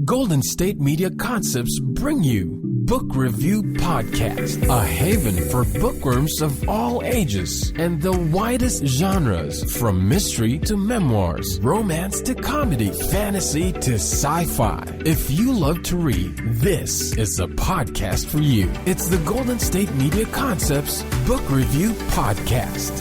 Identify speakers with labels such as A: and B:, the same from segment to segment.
A: Golden State Media Concepts bring you Book Review Podcast, a haven for bookworms of all ages and the widest genres, from mystery to memoirs, romance to comedy, fantasy to sci-fi. If you love to read, this is a podcast for you. It's the Golden State Media Concepts Book Review Podcast.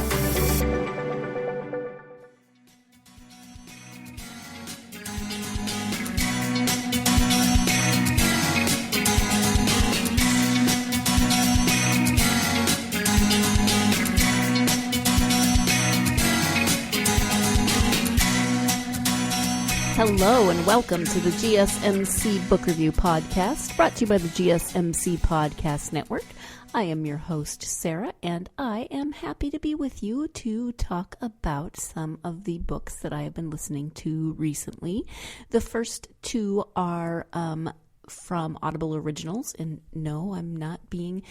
B: Hello and welcome to the GSMC Book Review Podcast, brought to you by the GSMC Podcast Network. I am your host, Sarah, and I am happy to be with you to talk about some of the books that I have been listening to recently. The first two are from Audible Originals, and no, I'm not being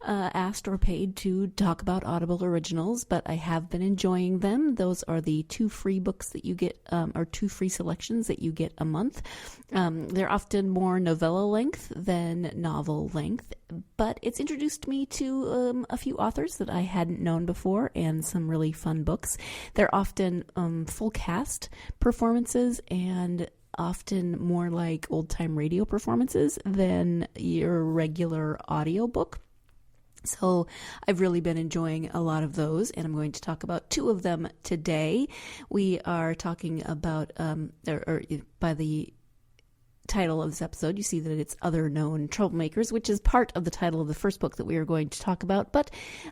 B: asked or paid to talk about Audible Originals, but I have been enjoying them. Those are the two free books that you get, or two free selections that you get a month. They're often more novella length than novel length, but it's introduced me to a few authors that I hadn't known before and some really fun books. They're often full cast performances and often more like old-time radio performances than your regular audiobook. So I've really been enjoying a lot of those, and I'm going to talk about two of them today. We are talking about, by the title of this episode, you see that it's Other Known Troublemakers, which is part of the title of the first book that we are going to talk about, but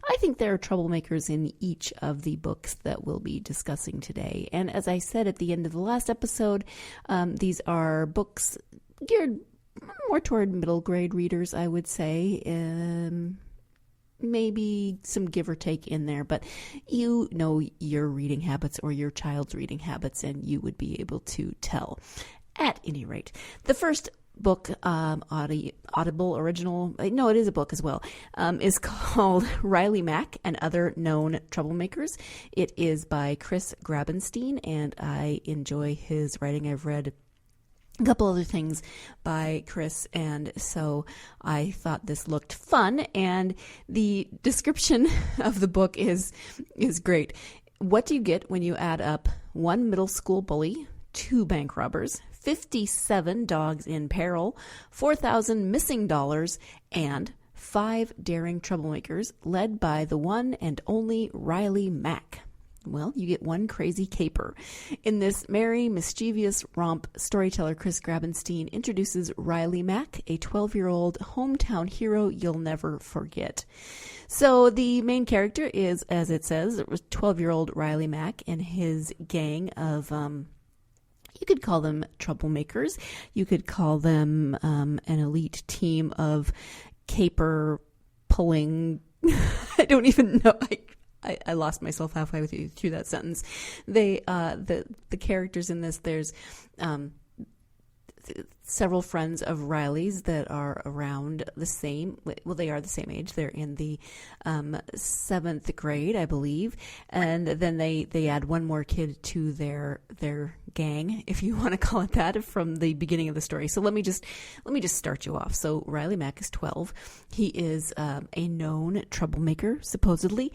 B: I think there are troublemakers in each of the books that we'll be discussing today. And as I said at the end of the last episode, these are books geared more toward middle grade readers, I would say. Maybe some give or take in there, but you know your reading habits or your child's reading habits, and you would be able to tell. At any rate, the first book, Audible Original, no, it is a book as well, is called Riley Mack and Other Known Troublemakers. It is by Chris Grabenstein, and I enjoy his writing. I've read a couple other things by Chris, and so I thought this looked fun, and the description of the book is great. What do you get when you add up one middle school bully, 2 bank robbers, 57 dogs in peril, 4,000 missing dollars, and 5 daring troublemakers led by the one and only Riley Mack? Well, you get one crazy caper. In this merry, mischievous romp, storyteller Chris Grabenstein introduces Riley Mack, a 12-year-old hometown hero you'll never forget. So the main character is, as it says, 12-year-old Riley Mack and his gang of you could call them troublemakers. You could call them an elite team of caper-pulling. I don't even know. I lost myself halfway through that sentence. They the characters in this, there's several friends of Riley's that are around the same, well, they are the same age. They're in the 7th grade, I believe. And then they add one more kid to their gang, if you want to call it that, from the beginning of the story. So let me just start you off. So Riley Mack is 12. He is a known troublemaker, supposedly,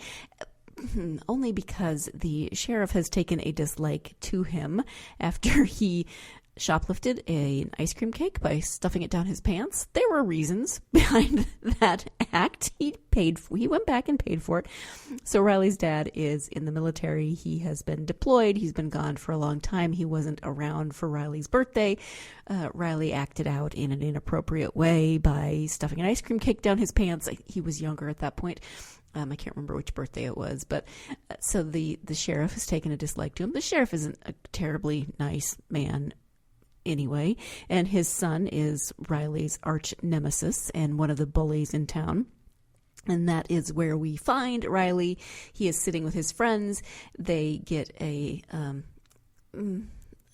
B: only because the sheriff has taken a dislike to him after he shoplifted an ice cream cake by stuffing it down his pants. There were reasons behind that act. He went back and paid for it. So Riley's dad is in the military. He has been deployed. He's been gone for a long time. He wasn't around for Riley's birthday. Riley acted out in an inappropriate way by stuffing an ice cream cake down his pants. He was younger at that point. I can't remember which birthday it was, but so the sheriff has taken a dislike to him. The sheriff isn't a terribly nice man anyway, and his son is Riley's arch nemesis and one of the bullies in town. And that is where we find Riley. He is sitting with his friends. They get a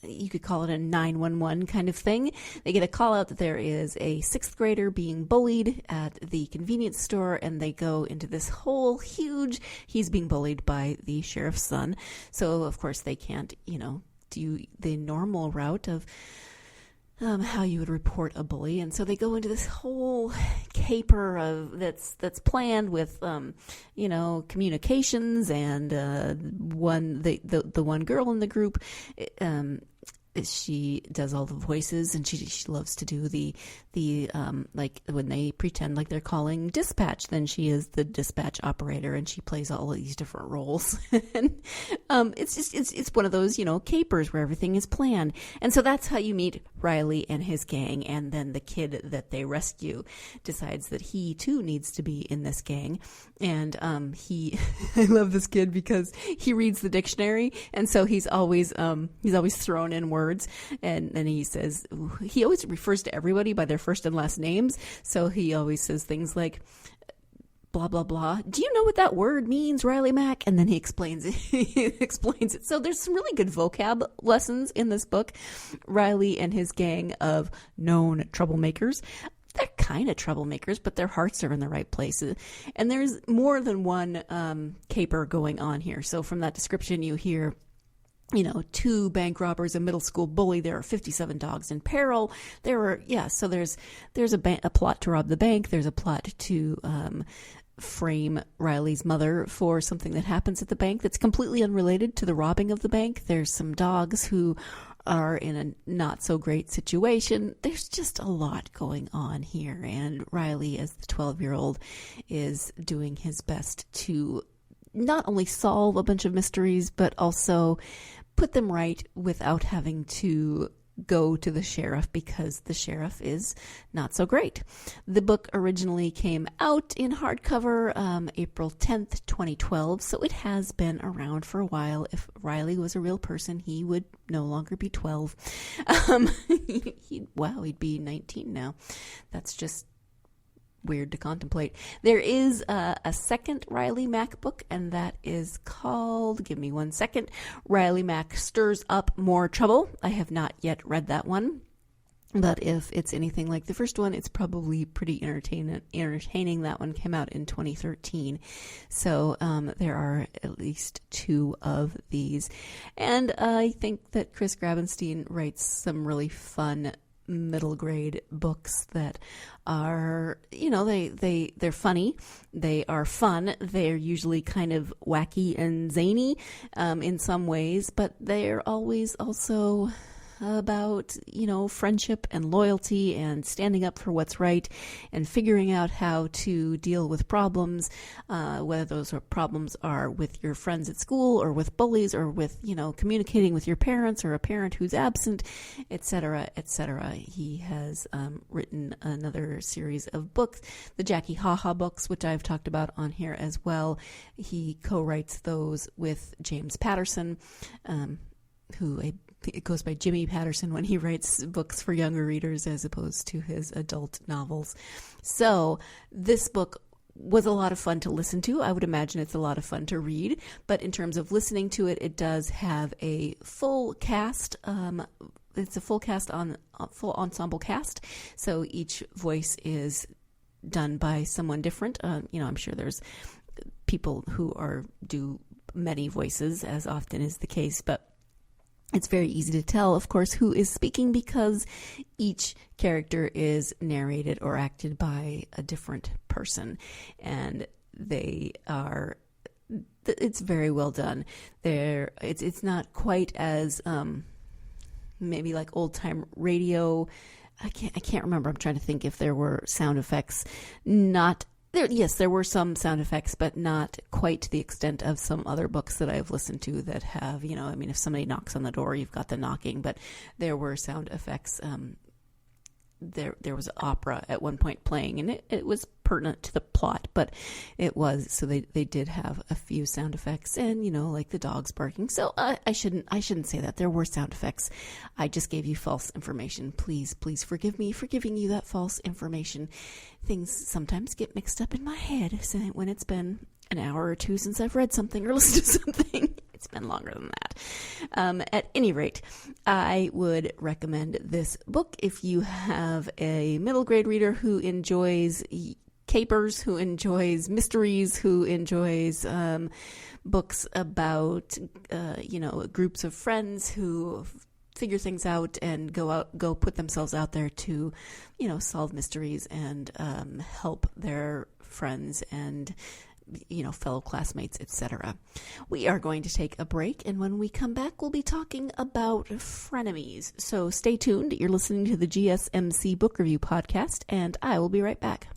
B: you could call it a 911 kind of thing. They get a call out that there is a 6th grader being bullied at the convenience store, and they go into this whole huge, he's being bullied by the sheriff's son. So, of course, they can't, do the normal route of how you would report a bully. And so they go into this whole caper of that's planned with, communications, and the one girl in the group, she does all the voices, and she loves to do the like when they pretend like they're calling dispatch, then she is the dispatch operator, and she plays all of these different roles. And it's one of those, capers where everything is planned. And so that's how you meet Riley and his gang. And then the kid that they rescue decides that he too needs to be in this gang. And I love this kid because he reads the dictionary, and so he's always thrown in words, and then he always refers to everybody by their first and last names. So he always says things like, blah, blah, blah. Do you know what that word means, Riley Mack? And then he explains it. So there's some really good vocab lessons in this book. Riley and his gang of known troublemakers. They're kind of troublemakers, but their hearts are in the right places. And there's more than one caper going on here. So from that description, you hear 2 bank robbers, a middle school bully. There are 57 dogs in peril. So there's a plot to rob the bank. There's a plot to frame Riley's mother for something that happens at the bank that's completely unrelated to the robbing of the bank. There's some dogs who are in a not so great situation. There's just a lot going on here. And Riley, as the 12-year-old, is doing his best to not only solve a bunch of mysteries, but also put them right without having to go to the sheriff, because the sheriff is not so great. The book originally came out in hardcover April 10th, 2012, so it has been around for a while. If Riley was a real person, he would no longer be 12. He'd be 19 now. That's just weird to contemplate. There is a second Riley Mack book, and that is called, give me one second, Riley Mack Stirs Up More Trouble. I have not yet read that one, but if it's anything like the first one, it's probably pretty entertaining. That one came out in 2013. So there are at least 2 of these. And I think that Chris Grabenstein writes some really fun middle grade books that are, they're funny, they are fun, they're usually kind of wacky and zany in some ways, but they're always also about, friendship and loyalty and standing up for what's right and figuring out how to deal with problems, whether those problems are with your friends at school or with bullies or with, communicating with your parents or a parent who's absent, etc., etc. He has written another series of books, the Jackie Haha books, which I've talked about on here as well. He co-writes those with James Patterson, it goes by Jimmy Patterson when he writes books for younger readers as opposed to his adult novels. So this book was a lot of fun to listen to. I would imagine it's a lot of fun to read, but in terms of listening to it, it does have a full cast. It's a full ensemble cast. So each voice is done by someone different. I'm sure there's people who do many voices, as often is the case, but it's very easy to tell, of course, who is speaking because each character is narrated or acted by a different person, and it's very well done. It's not quite as maybe like old time radio. I can't remember. I'm trying to think if there were sound effects. Yes, there were some sound effects, but not quite to the extent of some other books that I've listened to that have, if somebody knocks on the door, you've got the knocking, but there were sound effects. There was opera at one point playing, and it was pertinent to the plot, but it was, so they did have a few sound effects, and like the dogs barking. So I shouldn't say that there were sound effects. I just gave you false information. Please forgive me for giving you that false information. Things sometimes get mixed up in my head when it's been an hour or 2 since I've read something or listened to something. It's been longer than that. At any rate, I would recommend this book if you have a middle grade reader who enjoys capers, who enjoys mysteries, who enjoys books about, groups of friends who figure things out and go put themselves out there to, solve mysteries and help their friends and fellow classmates, etc. We are going to take a break, and when we come back, we'll be talking about frenemies. So stay tuned. You're listening to the GSMC Book Review Podcast, and I will be right back.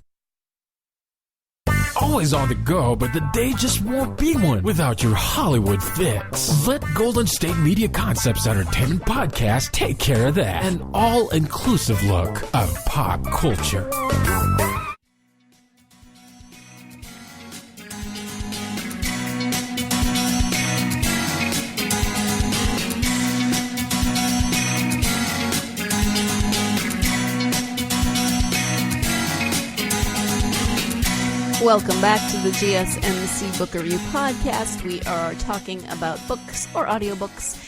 A: Always on the go, but the day just won't be one without your Hollywood fix. Let Golden State Media Concepts Entertainment Podcast take care of that. An all-inclusive look of pop culture.
B: Welcome back to the GSMC Book Review Podcast. We are talking about books or audiobooks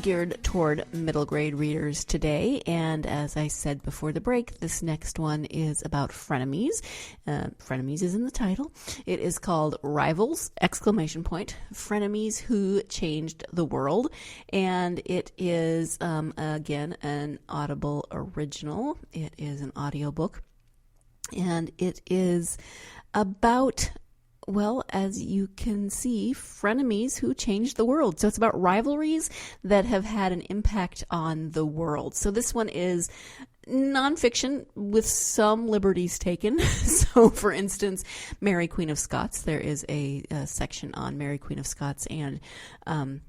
B: geared toward middle grade readers today. And as I said before the break, this next one is about frenemies. Frenemies is in the title. It is called Rivals! Frenemies Who Changed the World. And it is, again, an Audible original. It is an audiobook. And it is about, well, as you can see, frenemies who changed the world. So it's about rivalries that have had an impact on the world. So this one is nonfiction with some liberties taken. So, for instance, Mary, Queen of Scots. There is a section on Mary, Queen of Scots and I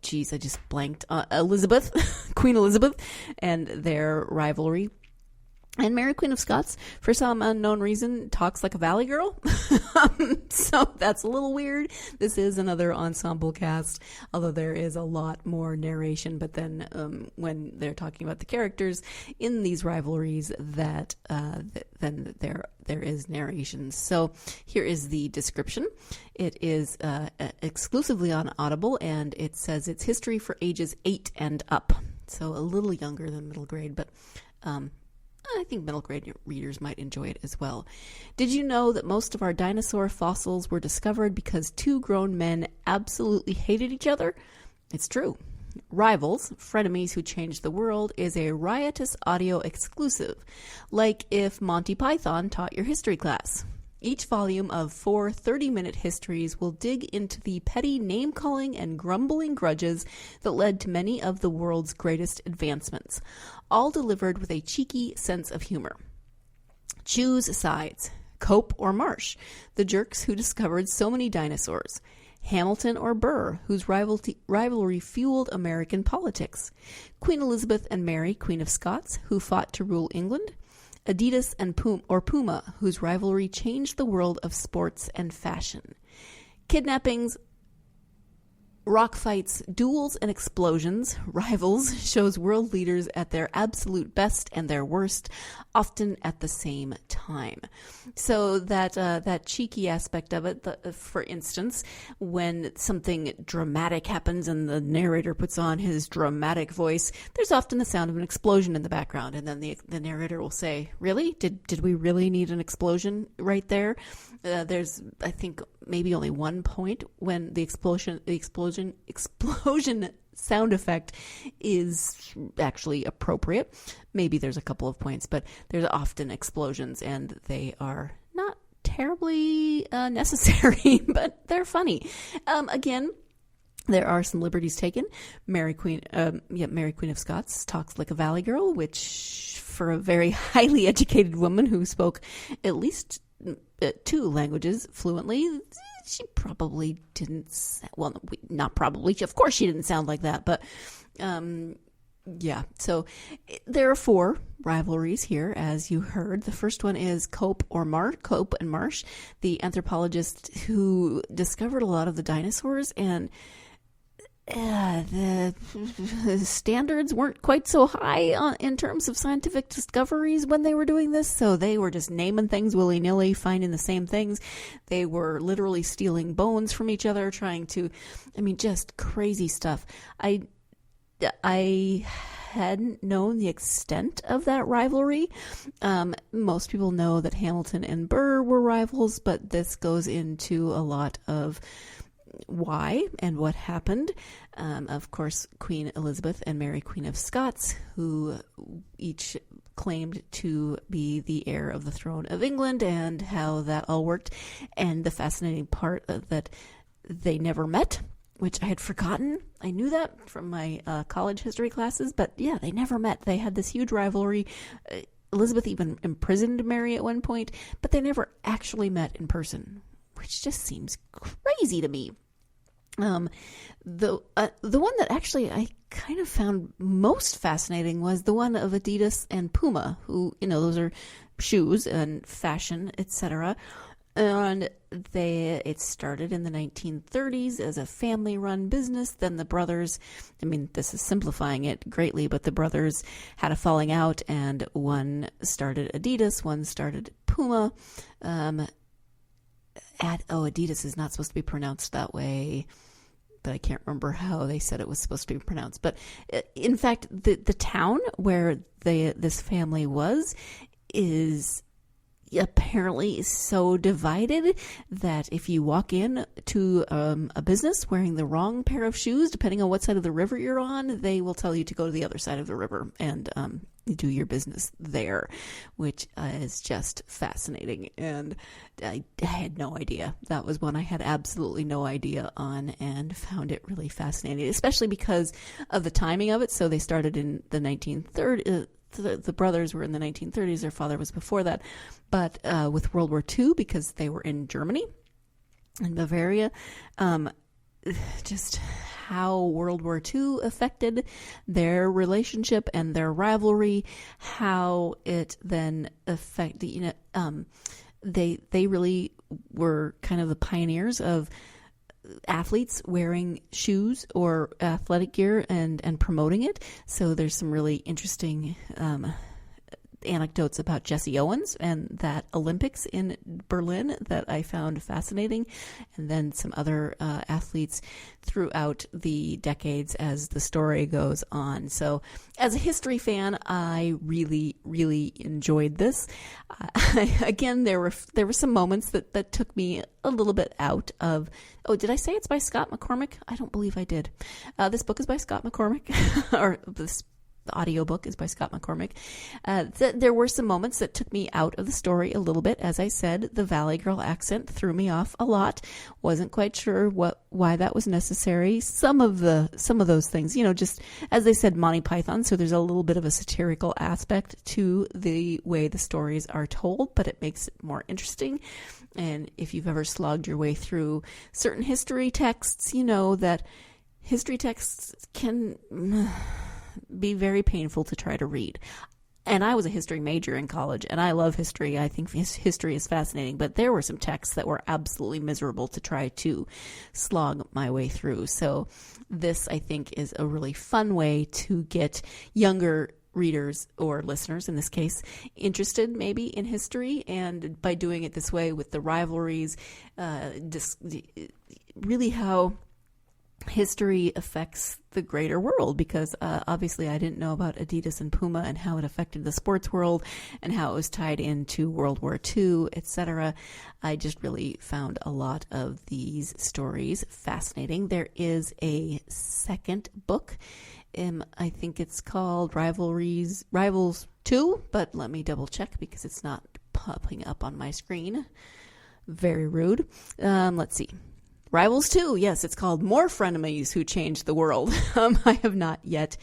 B: just blanked. Elizabeth, Queen Elizabeth, and their rivalry. And Mary, Queen of Scots, for some unknown reason, talks like a Valley girl. So that's a little weird. This is another ensemble cast, although there is a lot more narration. But then when they're talking about the characters in these rivalries, then there is narration. So here is the description. It is exclusively on Audible, and it says it's history for ages 8 and up. So a little younger than middle grade, but I think middle grade readers might enjoy it as well. Did you know that most of our dinosaur fossils were discovered because two grown men absolutely hated each other? It's true. Rivals, Frenemies Who Changed the World, is a riotous audio exclusive, like if Monty Python taught your history class. Each volume of 4 30-minute histories will dig into the petty name-calling and grumbling grudges that led to many of the world's greatest advancements, all delivered with a cheeky sense of humor. Choose sides. Cope or Marsh, the jerks who discovered so many dinosaurs. Hamilton or Burr, whose rivalry fueled American politics. Queen Elizabeth and Mary, Queen of Scots, who fought to rule England. Adidas and Puma, whose rivalry changed the world of sports and fashion. Kidnappings, rock fights, duels, and explosions. Rivals shows world leaders at their absolute best and their worst, often at the same time. So that cheeky aspect of it, for instance, when something dramatic happens and the narrator puts on his dramatic voice, there's often the sound of an explosion in the background, and then the narrator will say, "Really? Did we really need an explosion right there?" There's, I think, maybe only one point when the explosion sound effect is actually appropriate. Maybe there's a couple of points, but there's often explosions, and they are not terribly necessary, but they're funny. Again, there are some liberties taken. Mary, Queen of Scots talks like a Valley girl, which for a very highly educated woman who spoke at least 2 languages fluently, she probably didn't, not probably, of course she didn't sound like that, but yeah. So there are 4 rivalries here, as you heard. The first one is Cope and Marsh, the anthropologist who discovered a lot of the dinosaurs, and the standards weren't quite so high in terms of scientific discoveries when they were doing this, so they were just naming things willy-nilly, finding the same things. They were literally stealing bones from each other, just crazy stuff. I hadn't known the extent of that rivalry. Most people know that Hamilton and Burr were rivals, but this goes into a lot of why and what happened. Of course, Queen Elizabeth and Mary, Queen of Scots, who each claimed to be the heir of the throne of England, and how that all worked. And the fascinating part that they never met, which I had forgotten. I knew that from my college history classes, but yeah, they never met. They had this huge rivalry. Elizabeth even imprisoned Mary at one point, but they never actually met in person, which just seems crazy to me. The one that actually I kind of found most fascinating was the one of Adidas and Puma, who, those are shoes and fashion, etc. And it started in the 1930s as a family-run business. Then the brothers, this is simplifying it greatly, but the brothers had a falling out, and one started Adidas, one started Puma. Adidas is not supposed to be pronounced that way, but I can't remember how they said it was supposed to be pronounced. But in fact, the town where this family was is apparently so divided that if you walk in to a business wearing the wrong pair of shoes, depending on what side of the river you're on, they will tell you to go to the other side of the river and do your business there, which is just fascinating. And I had no idea. That was one I had absolutely no idea on, and found it really fascinating, especially because of the timing of it. So they started in the 1930s. The brothers were in the 1930s. Their father was before that. But with World War II, because they were in Germany, in Bavaria, just how World War II affected their relationship and their rivalry, how it then affected, they really were kind of the pioneers of athletes wearing shoes or athletic gear and promoting it. So there's some really interesting anecdotes about Jesse Owens and that Olympics in Berlin that I found fascinating, and then some other athletes throughout the decades as the story goes on. So as a history fan, I really, really enjoyed this. Again, there were some moments that took me a little bit out of, did I say it's by Scott McCormick? I don't believe I did. This book is by Scott McCormick, or this the audiobook is by Scott McCormick. There were some moments that took me out of the story a little bit. As I said, the Valley Girl accent threw me off a lot. Wasn't quite sure why that was necessary. Some of those things, just as they said, Monty Python. So there's a little bit of a satirical aspect to the way the stories are told, but it makes it more interesting. And if you've ever slogged your way through certain history texts, you know that history texts can be very painful to try to read. And I was a history major in college, and I love history. I think history is fascinating, but there were some texts that were absolutely miserable to try to slog my way through. So this, I think, is a really fun way to get younger readers, or listeners in this case, interested maybe in history. And by doing it this way with the rivalries, really how history affects the greater world, because obviously I didn't know about Adidas and Puma and how it affected the sports world and how it was tied into World War II, etc. I just really found a lot of these stories fascinating. There is a second book. I think it's called Rivals 2, but let me double check because it's not popping up on my screen. Very rude. Let's see. Rivals 2, yes, it's called More Frenemies Who Changed the World. I have not yet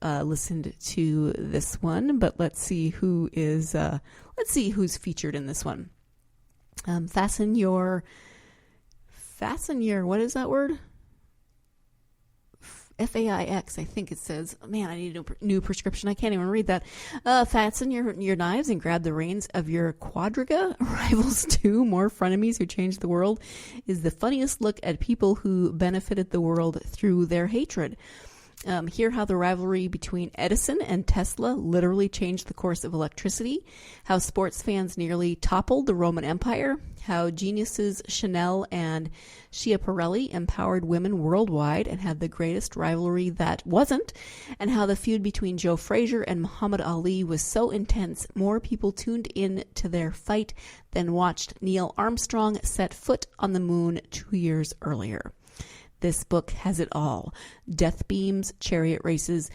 B: listened to this one, but let's see who's featured in this one. Fasten your, what is that word? FAIX, I think it says. Man, I need a new prescription. I can't even read that. Fasten your knives and grab the reins of your quadriga. Rivals 2, More Frenemies Who Changed the World, is the funniest look at people who benefited the world through their hatred. Hear how the rivalry between Edison and Tesla literally changed the course of electricity, how sports fans nearly toppled the Roman Empire, how geniuses Chanel and Schiaparelli empowered women worldwide and had the greatest rivalry that wasn't, and how the feud between Joe Frazier and Muhammad Ali was so intense more people tuned in to their fight than watched Neil Armstrong set foot on the moon 2 years earlier. This book has it all. Death beams, chariot races,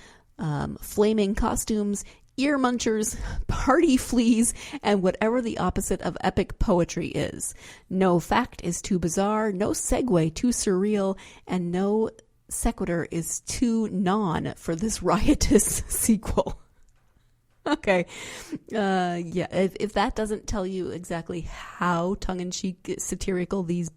B: flaming costumes, ear munchers, party fleas, and whatever the opposite of epic poetry is. No fact is too bizarre, no segue too surreal, and no sequitur is too non for this riotous sequel. Okay. If that doesn't tell you exactly how tongue-in-cheek satirical these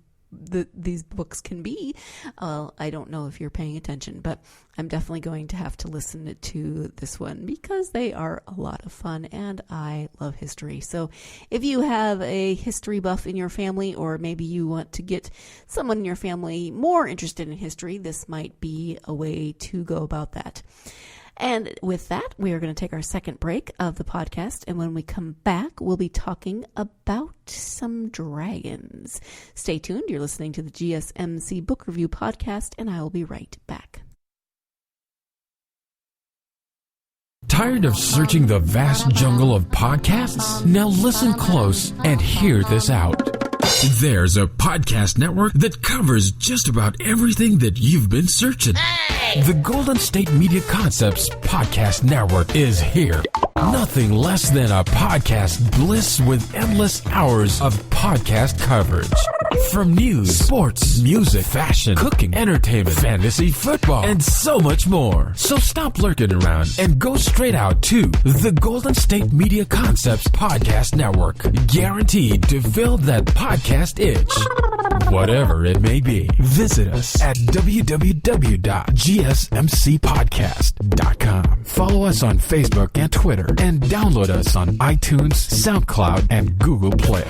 B: books can be, I don't know if you're paying attention, but I'm definitely going to have to listen to this one because they are a lot of fun and I love history. So if you have a history buff in your family, or maybe you want to get someone in your family more interested in history, this might be a way to go about that. And with that, we are going to take our second break of the podcast. And when we come back, we'll be talking about some dragons. Stay tuned. You're listening to the GSMC Book Review Podcast, and I will be right back.
A: Tired of searching the vast jungle of podcasts? Now listen close and hear this out. There's a podcast network that covers just about everything that you've been searching. Hey! The Golden State Media Concepts Podcast Network is here. Nothing less than a podcast bliss with endless hours of podcast coverage. From news, sports, music, fashion, cooking, entertainment, fantasy, football, and so much more. So stop lurking around and go straight out to the Golden State Media Concepts Podcast Network. Guaranteed to fill that podcast itch. Whatever it may be. Visit us at www.gsmcpodcast.com. Follow us on Facebook and Twitter, and download us on iTunes, SoundCloud, and Google Play.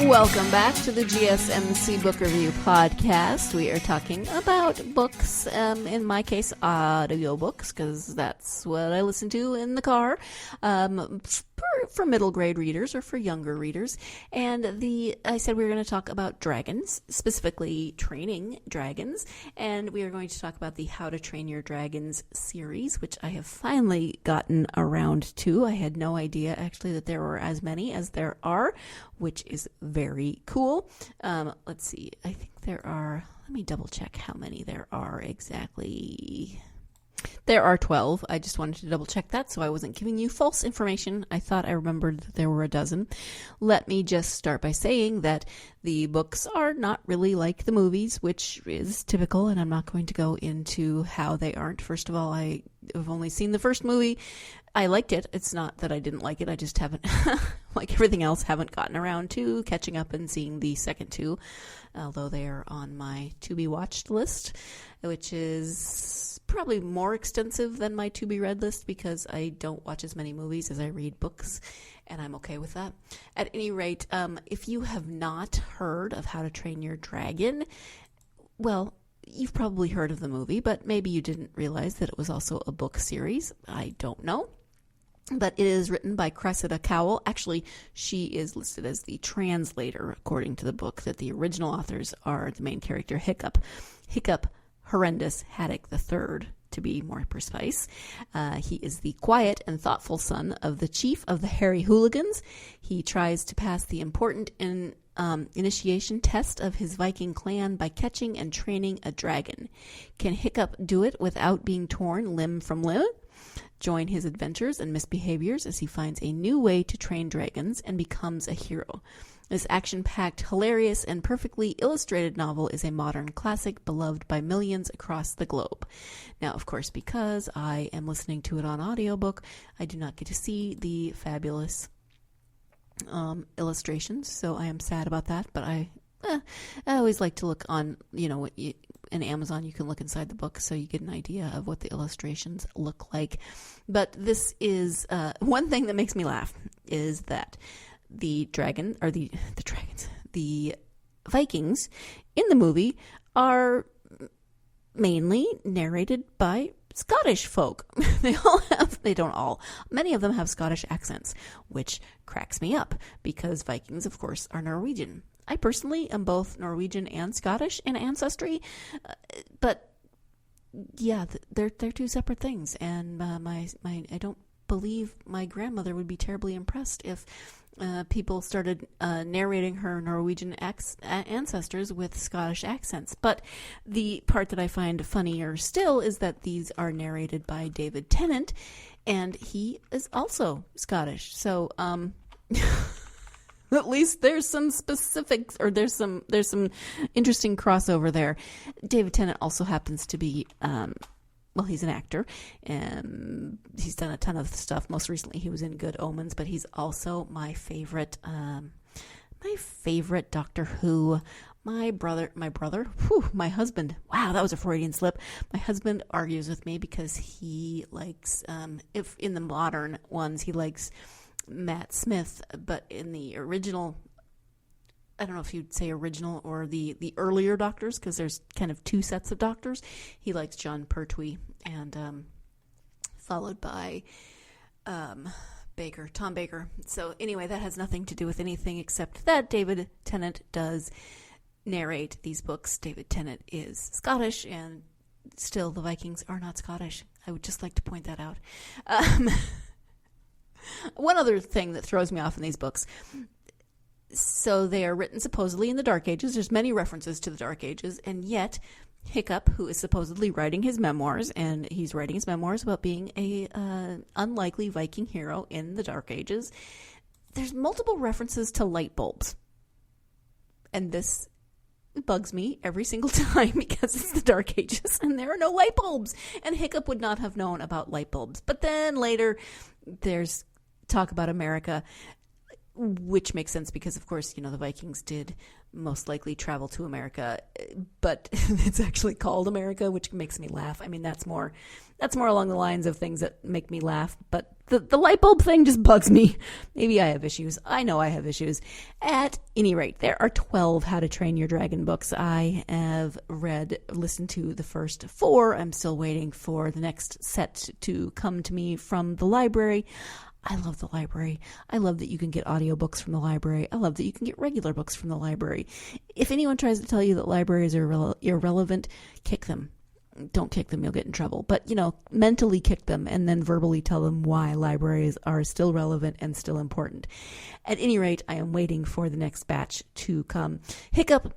B: Welcome back to the GSMC Book Review Podcast. We are talking about books, in my case, audio books, because that's what I listen to in the car, for middle grade readers or for younger readers. And I said we were going to talk about dragons, specifically training dragons, and we are going to talk about the How to Train Your Dragons series, which I have finally gotten around to. I had no idea, actually, that there were as many as there are, which is very cool. Let's see. I think there are, let me double check how many there are exactly. There are 12. I just wanted to double check that so I wasn't giving you false information. I thought I remembered that there were a dozen. Let me just start by saying that the books are not really like the movies, which is typical, and I'm not going to go into how they aren't. First of all, I have only seen the first movie. I liked it. It's not that I didn't like it. I just haven't, like everything else, haven't gotten around to catching up and seeing the second two, although they are on my to-be-watched list, which is probably more extensive than my to-be-read list because I don't watch as many movies as I read books, and I'm okay with that. At any rate, if you have not heard of How to Train Your Dragon, well, you've probably heard of the movie, but maybe you didn't realize that it was also a book series. I don't know. But it is written by Cressida Cowell. Actually, she is listed as the translator, according to the book, that the original authors are the main character, Hiccup Horrendous Haddock III, to be more precise. He is the quiet and thoughtful son of the chief of the Hairy Hooligans. He tries to pass the important initiation test of his Viking clan by catching and training a dragon. Can Hiccup do it without being torn limb from limb? Join his adventures and misbehaviors as he finds a new way to train dragons and becomes a hero. This action-packed, hilarious, and perfectly illustrated novel is a modern classic beloved by millions across the globe. Now, of course, because I am listening to it on audiobook, I do not get to see the fabulous illustrations, so I am sad about that, but I always like to look on, in Amazon, you can look inside the book so you get an idea of what the illustrations look like. But this is one thing that makes me laugh is that the Vikings in the movie are mainly narrated by Scottish folk. Many of them have Scottish accents, which cracks me up because Vikings, of course, are Norwegian. I personally am both Norwegian and Scottish in ancestry, but yeah, they're two separate things. And I don't believe my grandmother would be terribly impressed if people started narrating her Norwegian ancestors with Scottish accents. But the part that I find funnier still is that these are narrated by David Tennant, and he is also Scottish. So at least there's some specifics, or there's some interesting crossover there. David Tennant also happens to be he's an actor, and he's done a ton of stuff. Most recently, he was in Good Omens, but he's also my favorite Doctor Who. My husband. Wow, that was a Freudian slip. My husband argues with me because he likes, if in the modern ones, he likes Matt Smith, but in the original, I don't know if you'd say original or the earlier Doctors, because there's kind of two sets of Doctors. He likes John Pertwee, and followed by Tom Baker. So anyway, that has nothing to do with anything except that David Tennant does narrate these books. David Tennant is Scottish, and still the Vikings are not Scottish. I would just like to point that out. One other thing that throws me off in these books. So they are written supposedly in the Dark Ages. There's many references to the Dark Ages, and yet Hiccup, who is supposedly writing his memoirs, and he's writing his memoirs about being a unlikely Viking hero in the Dark Ages, there's multiple references to light bulbs. And this bugs me every single time because it's the Dark Ages and there are no light bulbs. And Hiccup would not have known about light bulbs. But then later there's talk about America, which makes sense because, of course, the Vikings did most likely travel to America, but it's actually called America, which makes me laugh. I mean, that's more along the lines of things that make me laugh, but the light bulb thing just bugs me. Maybe I have issues. I know I have issues. At any rate, there are 12 How to Train Your Dragon books. I have listened to the first 4. I'm still waiting for the next set to come to me from the library. I love the library. I love that you can get audiobooks from the library. I love that you can get regular books from the library. If anyone tries to tell you that libraries are irrelevant, kick them. Don't kick them, you'll get in trouble. But, mentally kick them and then verbally tell them why libraries are still relevant and still important. At any rate, I am waiting for the next batch to come. Hiccup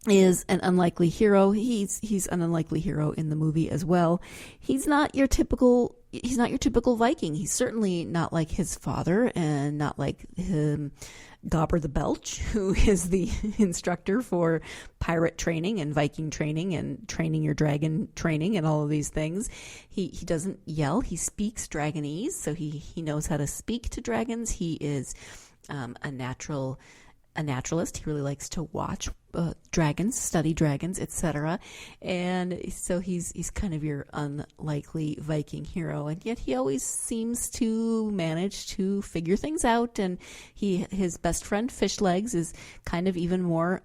B: is an unlikely hero. He's an unlikely hero in the movie as well. He's not your typical Viking. He's certainly not like his father, and not like Gobber the Belch, who is the instructor for pirate training and Viking training and training your dragon training and all of these things. He doesn't yell. He speaks Dragonese, so he knows how to speak to dragons. He is a naturalist. He really likes to watch dragons, study dragons, etc. And so he's kind of your unlikely Viking hero, and yet he always seems to manage to figure things out. And his best friend Fishlegs is kind of even more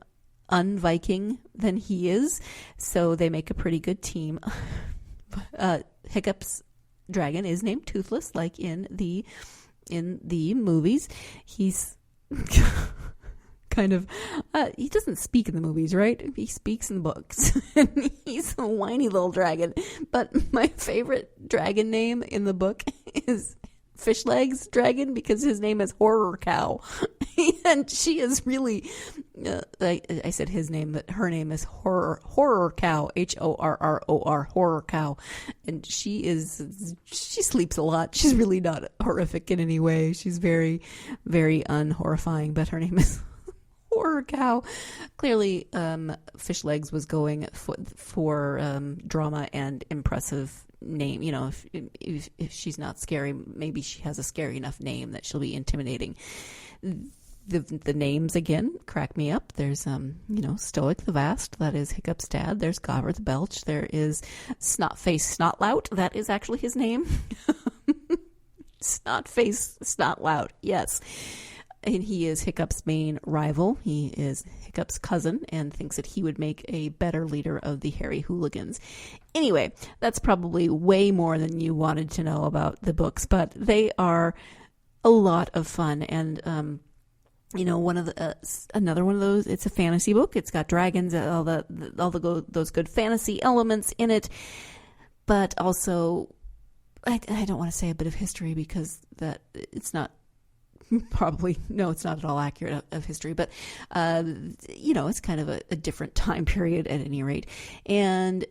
B: un-Viking than he is, so they make a pretty good team. Hiccup's dragon is named Toothless, like in the movies. He's kind of, he doesn't speak in the movies, right? He speaks in the books. And he's a whiny little dragon. But my favorite dragon name in the book is Fishlegs Dragon, because his name is Horror Cow. And she is really, I said his name, but her name is Horror Cow, Horror, Horror Cow. And she sleeps a lot. She's really not horrific in any way. She's very, very unhorrifying, but her name is Horror Cow. Clearly, Fishlegs was going for drama and impressive name. If she's not scary, maybe she has a scary enough name that she'll be intimidating. The names again crack me up. There's Stoic the Vast, that is Hiccup's dad. There's Gobber the Belch. There is Snotface Snotlout, that is actually his name. Snotface Snotlout, yes. and he is Hiccup's main rival. He is Hiccup's cousin and thinks that he would make a better leader of the Hairy Hooligans. Anyway, that's probably way more than you wanted to know about the books, but they are a lot of fun. And another one of those. It's a fantasy book. It's got dragons, those good fantasy elements in it, but also I don't want to say a bit of history because that it's not. Probably, no, it's not at all accurate of history, but, it's kind of a different time period at any rate. And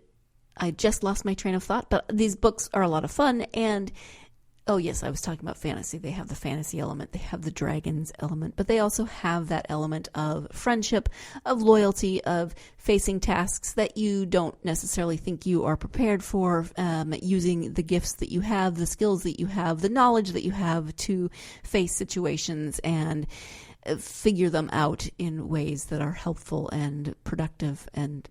B: I just lost my train of thought, but these books are a lot of fun. And, oh yes, I was talking about fantasy. They have the fantasy element, they have the dragons element, but they also have that element of friendship, of loyalty, of facing tasks that you don't necessarily think you are prepared for, using the gifts that you have, the skills that you have, the knowledge that you have to face situations and figure them out in ways that are helpful and productive and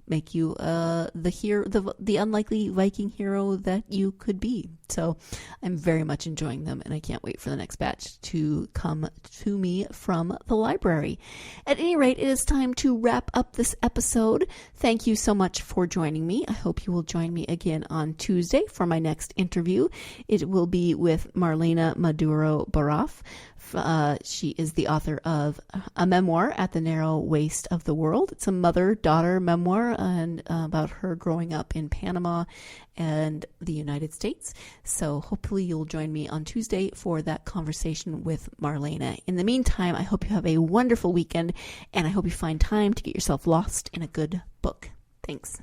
B: make you the unlikely Viking hero that you could be. So I'm very much enjoying them, and I can't wait for the next batch to come to me from the library. At any rate, it is time to wrap up this episode. Thank you so much for joining me. I hope you will join me again on Tuesday for my next interview. It will be with Marlena Maduro-Baraf. She is the author of a memoir, At the Narrow Waist of the World. It's a mother-daughter memoir and about her growing up in Panama and the United States. So hopefully you'll join me on Tuesday for that conversation with Marlena. In the meantime, I hope you have a wonderful weekend, and I hope you find time to get yourself lost in a good book. Thanks.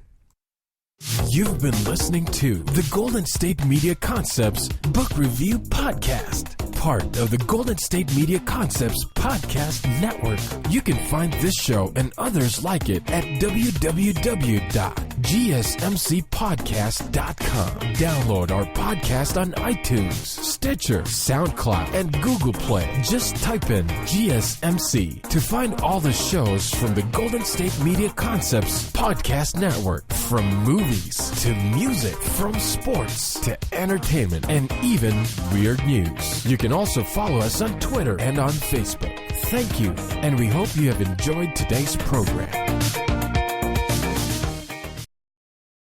A: You've been listening to the Golden State Media Concepts Book Review Podcast, part of the Golden State Media Concepts Podcast Network. You can find this show and others like it at www.gsmcpodcast.com. Download our podcast on iTunes, Stitcher, SoundCloud, and Google Play. Just type in GSMC to find all the shows from the Golden State Media Concepts Podcast Network, from movies to music, from sports to entertainment, and even weird news. You can also follow us on Twitter and on Facebook. Thank you, and we hope you have enjoyed today's program.